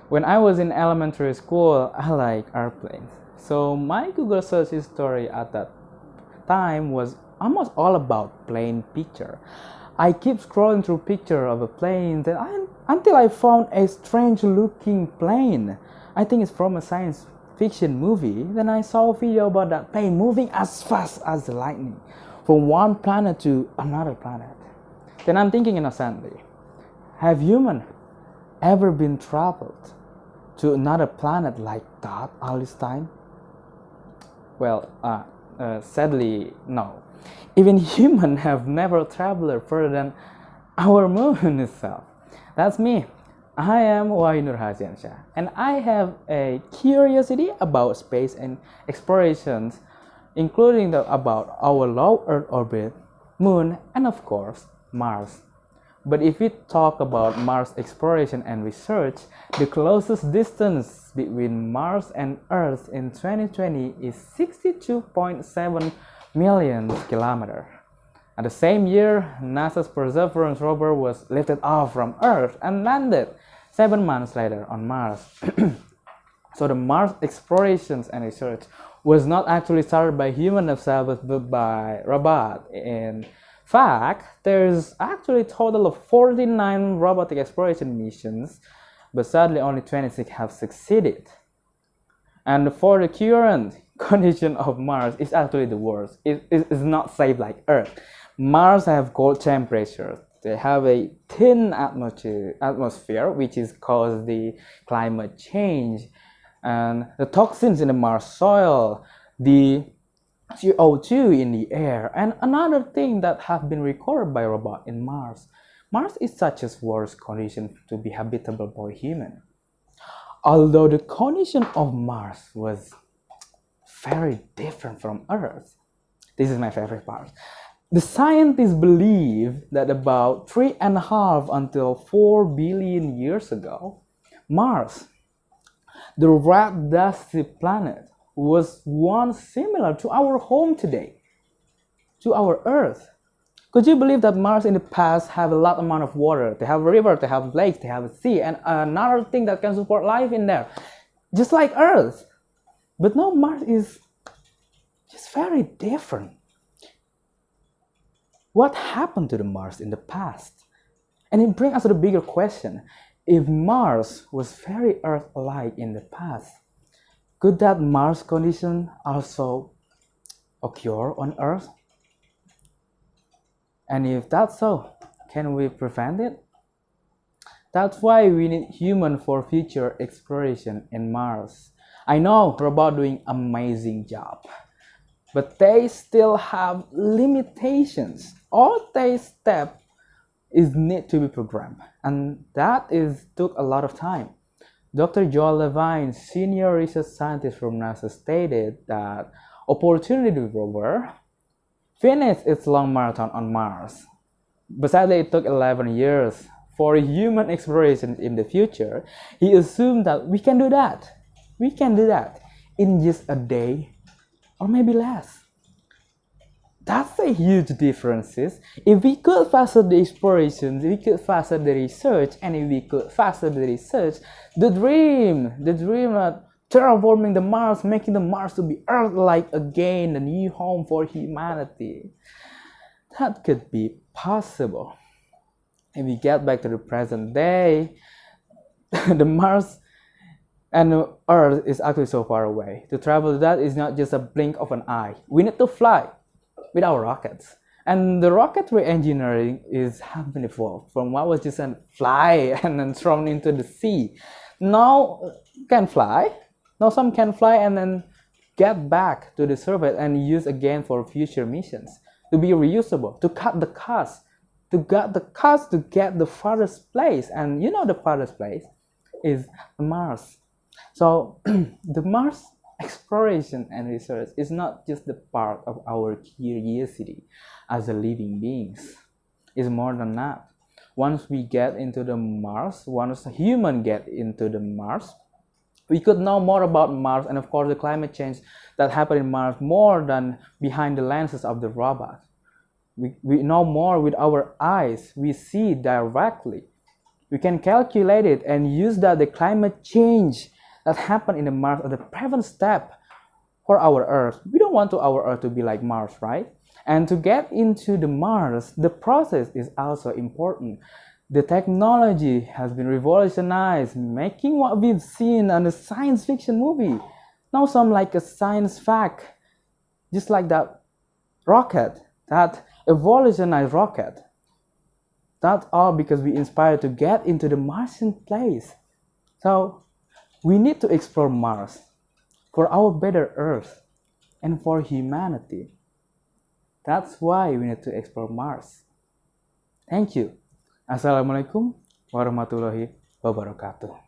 When I was in elementary school, I like airplanes. So my Google search history at that time was almost all about plane picture. I keep scrolling through picture of a plane until I found a strange looking plane. I think it's from a science fiction movie. Then I saw a video about that plane moving as fast as the lightning from one planet to another planet. Then I'm thinking innocently, have humans ever been traveled to another planet like that all this time? Well, sadly, no. Even humans have never traveled further than our moon itself. That's me. I am Wahyu, and I have a curiosity about space and explorations, including about our low Earth orbit, moon, and of course, Mars. But if we talk about Mars exploration and research, the closest distance between Mars and Earth in 2020 is 62.7 million kilometers. At the same year, NASA's Perseverance rover was lifted off from Earth and landed 7 months later on Mars. So the Mars explorations and research was not actually started by humans themselves, but by robots. In fact, there's actually a total of 49 robotic exploration missions, but sadly only 26 have succeeded. And for the current condition of Mars, it's actually the worst. It is not safe like Earth. Mars have cold temperatures. They have a thin atmosphere, which is caused the climate change, and the toxins in the Mars soil, the CO2 in the air, and another thing that have been recorded by robot in Mars. Mars is such a worst condition to be habitable for human. Although the condition of Mars was very different from Earth. This is my favorite part. The scientists believe that about 3.5 until 4 billion years ago, Mars, the red dusty planet, was once similar to our home today, to our Earth. Could you believe that Mars in the past have a lot amount of water? They have a river, they have lakes, they have a sea, and another thing that can support life in there, just like Earth. But now Mars is just very different. What happened to the Mars in the past? And it brings us to the bigger question. If Mars was very Earth-like in the past, could that Mars condition also occur on Earth? And if that's so, can we prevent it? That's why we need human for future exploration in Mars. I know robots doing amazing job, but they still have limitations. All they step is need to be programmed, and that took a lot of time. Dr. Joel Levine, senior research scientist from NASA, stated that Opportunity rover finished its long marathon on Mars, but sadly it took 11 years for human exploration in the future. He assumed that we can do that. We can do that in just a day or maybe less. That's a huge difference. If we could faster the exploration, we could faster the research, and if we could faster the research, the dream of terraforming the Mars, making the Mars to be Earth-like again, a new home for humanity, that could be possible. If we get back to the present day, the Mars and Earth is actually so far away. To travel to that is not just a blink of an eye. We need to fly with our rockets. And the rocketry engineering has been evolved from what was just a fly and then thrown into the sea. Now can fly. Now some can fly and then get back to the surface and use again for future missions. To be reusable, to cut the cost, to get the farthest place. And you know the farthest place is Mars. So the Mars exploration and research is not just the part of our curiosity as a living beings. It's more than that. Once we get into the Mars, once a human get into the Mars, we could know more about Mars and of course the climate change that happened in Mars more than behind the lenses of the robot. We know more with our eyes. We see directly. We can calculate it and use that the climate change that happened in the Mars as the prevent step for our Earth. We don't want our Earth to be like Mars, right? And to get into the Mars, the process is also important. The technology has been revolutionized, making what we've seen on a science fiction movie now sound like a science fact, just like that rocket, that evolutionized rocket. That's all because we inspired to get into the Martian place. So we need to explore Mars for our better Earth and for humanity. That's why we need to explore Mars. Thank you. Assalamualaikum warahmatullahi wabarakatuh.